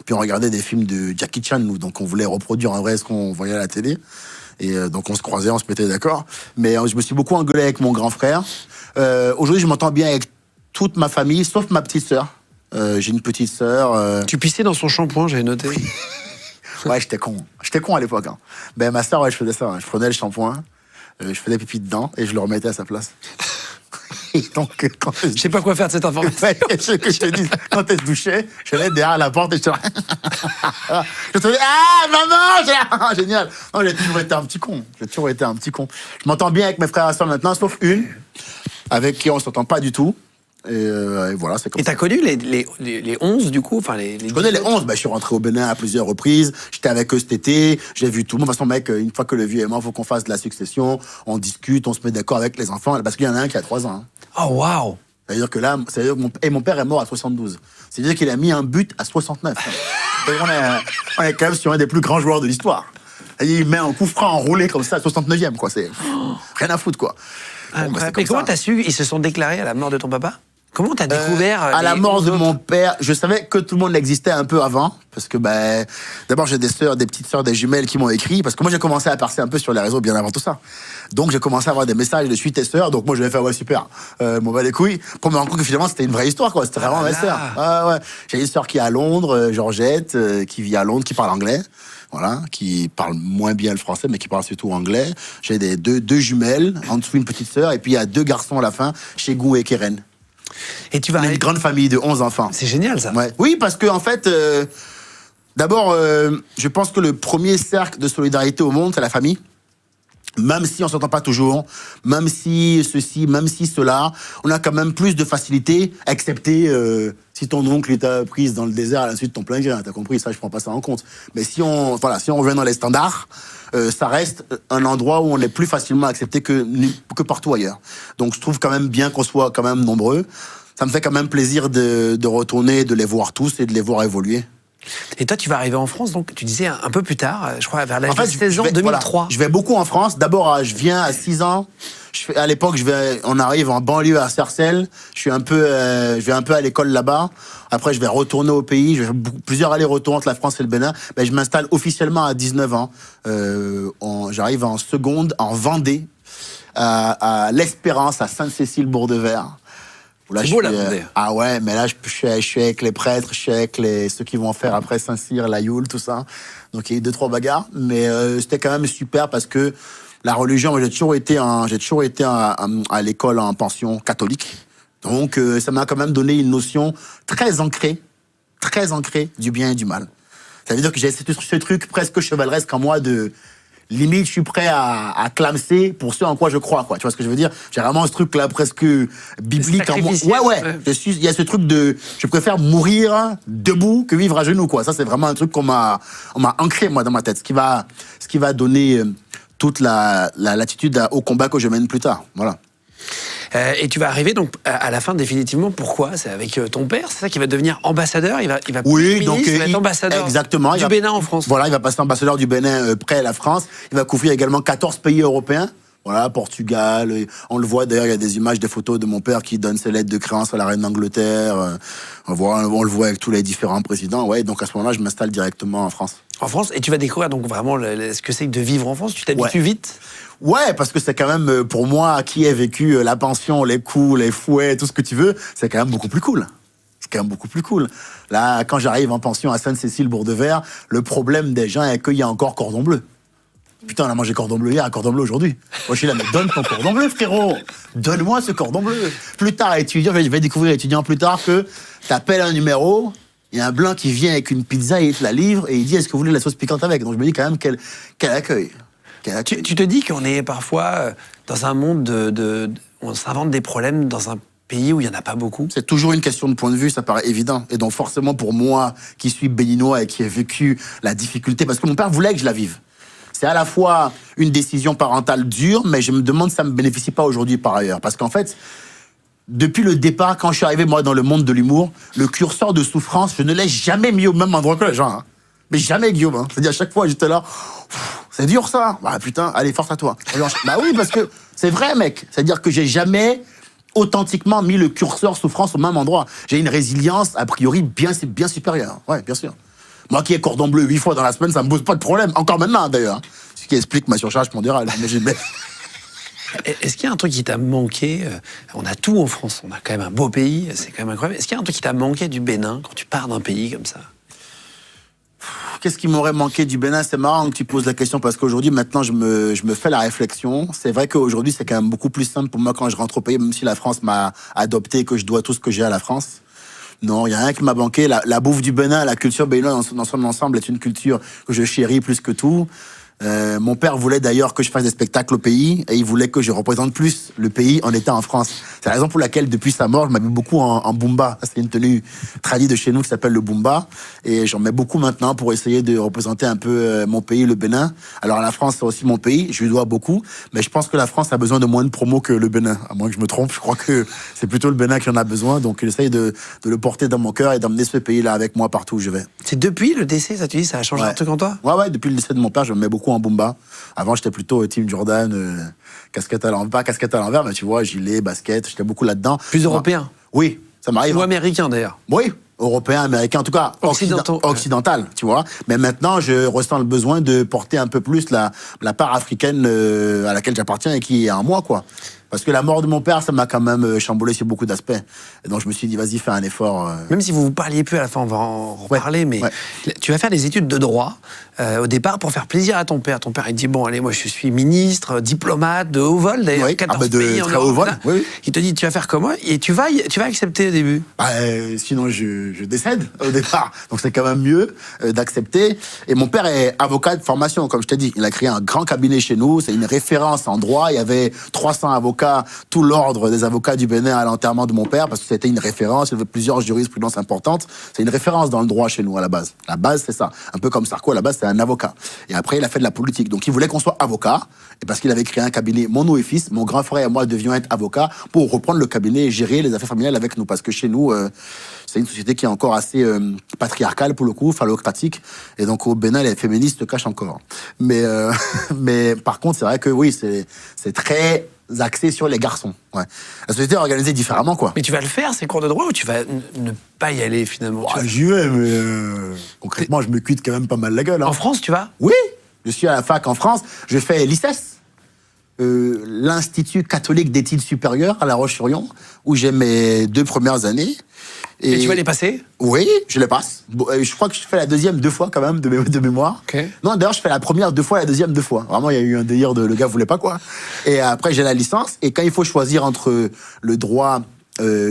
Puis on regardait des films de Jackie Chan, nous, donc on voulait reproduire en vrai ce qu'on voyait à la télé. Et donc on se croisait, on se mettait d'accord. Mais je me suis beaucoup engueulé avec mon grand frère. Aujourd'hui, je m'entends bien avec toute ma famille, sauf ma petite sœur. J'ai une petite sœur. Tu pissais dans son shampoing, j'avais noté. Ouais, j'étais con. J'étais con à l'époque. Hein. Ben, ma sœur, ouais, je faisais ça. Hein. Je prenais le shampoing, je faisais pipi dedans et je le remettais à sa place. Et donc, quand Je sais pas quoi faire de cette information. ouais, ce que je te dis, quand elle se douchait, je l'ai derrière la porte et je te je te dis, ah, maman, génial. Non, j'ai toujours été un petit con. J'ai toujours été un petit con. Je m'entends bien avec mes frères et sœurs maintenant, sauf une, avec qui on s'entend pas du tout. Et voilà, c'est comme Et ça. t'as connu les 11, du coup, enfin les Je connais les 11, je suis rentré au Bénin à plusieurs reprises, j'étais avec eux cet été, j'ai vu tout le monde. De toute façon, mec, une fois que le vieux est mort, il faut qu'on fasse de la succession, on discute, on se met d'accord avec les enfants, parce qu'il y en a un qui a 3 ans. Hein. Oh, waouh. C'est-à-dire que là, mon père est mort à 72. C'est-à-dire qu'il a mis un but à 69. Donc on est quand même sur un des plus grands joueurs de l'histoire. Il met un coup franc enroulé comme ça à 69e, quoi. C'est rien à foutre, quoi. Bon, mais comment t'as su, ils se sont déclarés à la mort de ton papa? Comment t'as découvert à la mort de mon père, je savais que tout le monde existait un peu avant, parce que d'abord j'ai des sœurs, des petites sœurs, des jumelles qui m'ont écrit, parce que moi j'ai commencé à percer un peu sur les réseaux bien avant tout ça. Donc j'ai commencé à avoir des messages de suite tes sœurs, donc moi je vais faire ouais super, m'en va les couilles, pour me rendre compte que finalement c'était une vraie histoire quoi, c'était vraiment mes sœurs. Ouais. J'ai une sœur qui est à Londres, Georgette, qui vit à Londres, qui parle anglais. Voilà, qui parle moins bien le français, mais qui parle surtout anglais. J'ai deux jumelles, en dessous une petite sœur, et puis il y a 2 garçons à la fin, Chegou et Keren. Et tu vas On est une grande famille de 11 enfants. C'est génial, ça. Ouais. Oui, parce que en fait, d'abord, je pense que le premier cercle de solidarité au monde, c'est la famille. Même si on s'entend pas toujours, même si ceci, même si cela, on a quand même plus de facilité, excepté si ton oncle t'a prise dans le désert à la suite de ton plein gré, t'as compris, ça je prends pas ça en compte. Mais si on revient dans les standards, ça reste un endroit où on est plus facilement accepté que partout ailleurs. Donc je trouve quand même bien qu'on soit quand même nombreux. Ça me fait quand même plaisir de retourner, de les voir tous et de les voir évoluer. Et toi, tu vas arriver en France, donc tu disais un peu plus tard, je crois vers l'âge de 16 ans, 2003. Voilà, je vais beaucoup en France. D'abord, je viens à 6 ans. À l'époque, on arrive en banlieue à Sarcelles. Je vais un peu à l'école là-bas. Après, je vais retourner au pays. Je vais faire plusieurs allers-retours entre la France et le Bénin. Je m'installe officiellement à 19 ans. J'arrive en seconde en Vendée, à l'Espérance, à Sainte-Cécile-Bourg-de-Vert. C'est beau, la Vendée. Ah ouais, mais là, je suis avec les prêtres, je suis avec ceux qui vont faire après Saint-Cyr, la Yule, tout ça. Donc, il y a eu 2-3 bagarres. Mais c'était quand même super parce que la religion, moi, j'ai toujours été à l'école en pension catholique. Donc, ça m'a quand même donné une notion très ancrée du bien et du mal. Ça veut dire que j'ai ce truc presque chevaleresque en moi de... Limite, je suis prêt à clamser pour ce en quoi je crois, quoi. Tu vois ce que je veux dire? J'ai vraiment ce truc-là presque biblique en moi. Ouais. Il y a ce truc de, je préfère mourir debout que vivre à genoux, quoi. Ça, c'est vraiment un truc qu'on m'a ancré, moi, dans ma tête. Ce qui va donner toute la latitude au combat que je mène plus tard. Voilà. Et tu vas arriver donc à la fin définitivement. Pourquoi? C'est avec ton père, c'est ça qui va devenir ambassadeur. Il va oui, donc il va être ambassadeur exactement, du Bénin en France. Voilà, il va passer ambassadeur du Bénin près la France. Il va couvrir également 14 pays européens. Voilà, Portugal. On le voit d'ailleurs, il y a des images, des photos de mon père qui donne ses lettres de créance à la reine d'Angleterre. On le voit avec tous les différents présidents. Ouais, donc à ce moment-là, je m'installe directement en France. En France, et tu vas découvrir donc vraiment ce que c'est que de vivre en France. Tu t'habitues vite. Ouais, parce que c'est quand même, pour moi, qui ai vécu la pension, les coups, les fouets, tout ce que tu veux, c'est quand même beaucoup plus cool. C'est quand même beaucoup plus cool. Là, quand j'arrive en pension à Sainte-Cécile-Bourg-de-Vert, le problème des gens est qu'il y a encore cordon bleu. Putain, on a mangé cordon bleu hier, cordon bleu aujourd'hui. Moi, je suis là, mais donne ton cordon bleu, frérot. Donne-moi ce cordon bleu. Plus tard, étudiant, je vais découvrir étudiant plus tard que t'appelles un numéro, il y a un blanc qui vient avec une pizza et il te la livre et il dit, est-ce que vous voulez la sauce piquante avec? Donc je me dis quand même quel accueil. Tu te dis qu'on est parfois dans un monde où on s'invente des problèmes dans un pays où il n'y en a pas beaucoup? C'est toujours une question de point de vue, ça paraît évident. Et donc forcément pour moi, qui suis béninois et qui ai vécu la difficulté, parce que mon père voulait que je la vive. C'est à la fois une décision parentale dure, mais je me demande si ça ne me bénéficie pas aujourd'hui par ailleurs. Parce qu'en fait, depuis le départ, quand je suis arrivé moi dans le monde de l'humour, le curseur de souffrance, je ne l'ai jamais mis au même endroit que les gens. Hein. Mais jamais, Guillaume. Hein. C'est-à-dire, à chaque fois, j'étais là, c'est dur ça. Bah putain, allez, force à toi. Bah oui, parce que c'est vrai, mec. C'est-à-dire que j'ai jamais authentiquement mis le curseur souffrance au même endroit. J'ai une résilience, a priori, bien supérieure. Ouais, bien sûr. Moi qui ai cordon bleu 8 fois dans la semaine, ça me pose pas de problème. Encore maintenant, d'ailleurs. Ce qui explique ma surcharge pondérale. Est-ce qu'il y a un truc qui t'a manqué? On a tout en France, on a quand même un beau pays, c'est quand même incroyable. Est-ce qu'il y a un truc qui t'a manqué du Bénin quand tu pars d'un pays comme ça? Qu'est-ce qui m'aurait manqué du Bénin? C'est marrant que tu poses la question parce qu'aujourd'hui, maintenant, je me fais la réflexion. C'est vrai qu'aujourd'hui, c'est quand même beaucoup plus simple pour moi quand je rentre au pays, même si la France m'a adopté et que je dois tout ce que j'ai à la France. Non, il n'y a rien qui m'a manqué. La bouffe du Bénin, la culture béninoise dans son ensemble est une culture que je chéris plus que tout. Mon père voulait d'ailleurs que je fasse des spectacles au pays et il voulait que je représente plus le pays en étant en France. C'est la raison pour laquelle, depuis sa mort, je m'habille beaucoup en Bumba. C'est une tenue tradie de chez nous qui s'appelle le Bumba. Et j'en mets beaucoup maintenant pour essayer de représenter un peu mon pays, le Bénin. Alors la France, c'est aussi mon pays, je lui dois beaucoup. Mais je pense que la France a besoin de moins de promos que le Bénin. À moins que je me trompe, je crois que c'est plutôt le Bénin qui en a besoin. Donc j'essaye de le porter dans mon cœur et d'emmener ce pays-là avec moi partout où je vais. C'est depuis le décès, ça tu dis, ça a changé un truc en toi? Ouais, depuis le décès de mon père, je me mets beaucoup en Bumba. Avant, j'étais plutôt Team Jordan, casquette à l'envers, pas casquette à l'envers, mais tu vois, gilet, basket, j'étais beaucoup là-dedans. Plus européen? Oui, ça m'arrive. Ou américain d'ailleurs? Oui, européen, américain, en tout cas occidental, tu vois. Mais maintenant, je ressens le besoin de porter un peu plus la part africaine à laquelle j'appartiens et qui est en moi, quoi. Parce que la mort de mon père, ça m'a quand même chamboulé sur beaucoup d'aspects. Et donc je me suis dit, vas-y, fais un effort. Même si vous parliez peu à la fin, on va en reparler, mais tu vas faire des études de droit au départ pour faire plaisir à ton père. Ton père, il dit, bon, allez, moi je suis ministre, diplomate, de haut vol, d'ailleurs, 14 pays en Europe. Haut vol. Oui. Il te dit, tu vas faire comment? Et tu vas accepter au début? Sinon, je décède au départ. Donc c'est quand même mieux d'accepter. Et mon père est avocat de formation, comme je t'ai dit. Il a créé un grand cabinet chez nous. C'est une référence en droit. Il y avait 300 avocats, tout l'ordre des avocats du Bénin à l'enterrement de mon père, parce que c'était une référence, il y avait plusieurs jurisprudences importantes. C'est une référence dans le droit chez nous, à la base. La base, c'est ça. Un peu comme Sarko, à la base, c'est un avocat. Et après, il a fait de la politique. Donc, il voulait qu'on soit avocat, et parce qu'il avait créé un cabinet, mon nom et fils, mon grand frère et moi devions être avocats pour reprendre le cabinet et gérer les affaires familiales avec nous. Parce que chez nous, c'est une société qui est encore assez patriarcale, pour le coup, phallocratique. Et donc, au Bénin, les féministes se cachent encore. Mais par contre, c'est vrai que oui, c'est très axé sur les garçons. Ouais. La société est organisée différemment, quoi. Mais tu vas le faire, ces cours de droit, ou tu vas ne pas y aller, finalement? J'y vais, mais concrètement, je me cuite quand même pas mal la gueule. Hein. En France, tu vas? Oui, je suis à la fac en France. Je fais l'ICES, l'Institut catholique d'études supérieures à La Roche-sur-Yon, où j'ai mes 2 premières années. Et tu vas les passer? Oui, je les passe. Je crois que je fais la deuxième 2 fois quand même, de mémoire. Okay. Non, d'ailleurs, je fais la première 2 fois, la deuxième 2 fois. Vraiment, il y a eu un délire le gars voulait pas, quoi. Et après, j'ai la licence. Et quand il faut choisir entre le droit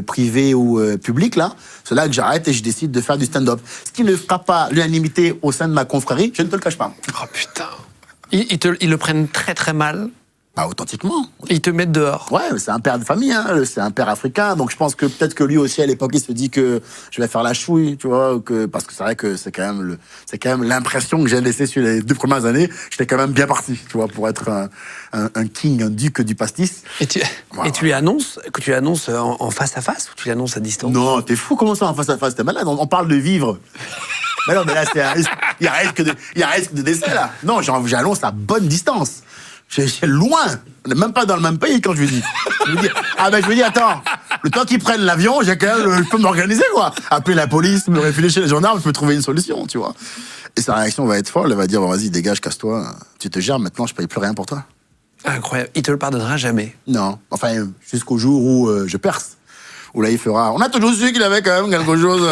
privé ou public, là, c'est là que j'arrête et je décide de faire du stand-up. Ce qui ne fera pas l'unanimité au sein de ma confrérie, je ne te le cache pas. Oh putain. Ils le prennent très très mal. Bah, authentiquement. Ils te mettent dehors. Ouais, c'est un père de famille, hein, c'est un père africain, donc je pense que peut-être que lui aussi à l'époque il se dit que je vais faire la chouille, tu vois, parce que c'est vrai que c'est quand même l'impression que j'ai laissée sur les 2 premières années. J'étais quand même bien parti, tu vois, pour être un king, un duc du pastis. Et tu lui annonces en face à face ou tu l'annonces à distance? Non, t'es fou, comment ça en face à face? T'es malade, on parle de vivre. Mais non, mais là il y a risque de décès là. Non, j'annonce à bonne distance. C'est loin, on n'est même pas dans le même pays quand je lui dis. Je lui dis, attends, le temps qu'ils prennent l'avion, je peux m'organiser, quoi. Appeler la police, me réfugier chez les gendarmes, je peux trouver une solution, tu vois. Et sa réaction va être folle, elle va dire, bon, vas-y, dégage, casse-toi, tu te gères, maintenant, je paye plus rien pour toi. Incroyable, il te le pardonnera jamais. Non, enfin, jusqu'au jour où je perce. Où là, il fera, on a toujours su qu'il avait quand même quelque chose...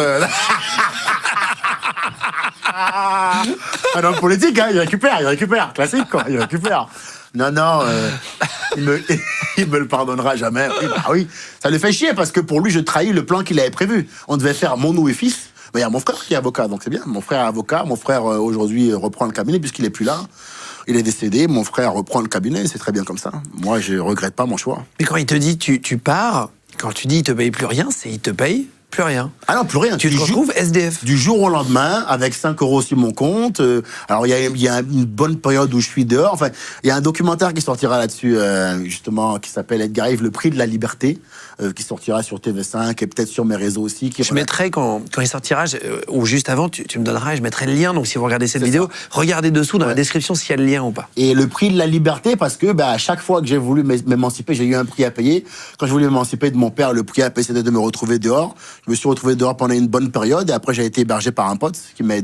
Un homme politique, hein, il récupère, classique, quoi, il récupère. Non, il me le pardonnera jamais. Oui, bah oui, ça le fait chier parce que pour lui, je trahis le plan qu'il avait prévu. On devait faire mon ou et fils. Mais il y a mon frère qui est avocat, donc c'est bien. Mon frère est avocat. Mon frère, aujourd'hui, reprend le cabinet puisqu'il est plus là. Il est décédé. Mon frère reprend le cabinet. C'est très bien comme ça. Moi, je regrette pas mon choix. Mais quand il te dit tu pars, quand tu dis il te paye plus rien, c'est il te paye plus rien. Ah non, plus rien. Tu te retrouves SDF. Du jour au lendemain, avec 5 € sur mon compte. Alors, il y a une bonne période où je suis dehors. Enfin, il y a un documentaire qui sortira là-dessus, justement, qui s'appelle Edgar Yves, Le Prix de la Liberté, qui sortira sur TV5 et peut-être sur mes réseaux aussi. Je mettrai, quand il sortira, ou juste avant, tu me donneras, je mettrai le lien. Donc, si vous regardez cette vidéo, regardez dessous dans la description s'il y a le lien ou pas. Et le prix de la liberté, parce que à chaque fois que j'ai voulu m'émanciper, j'ai eu un prix à payer. Quand je voulais m'émanciper de mon père, le prix à payer, c'était de me retrouver dehors. Je me suis retrouvé dehors pendant une bonne période et après j'ai été hébergé par un pote qui m'a aidé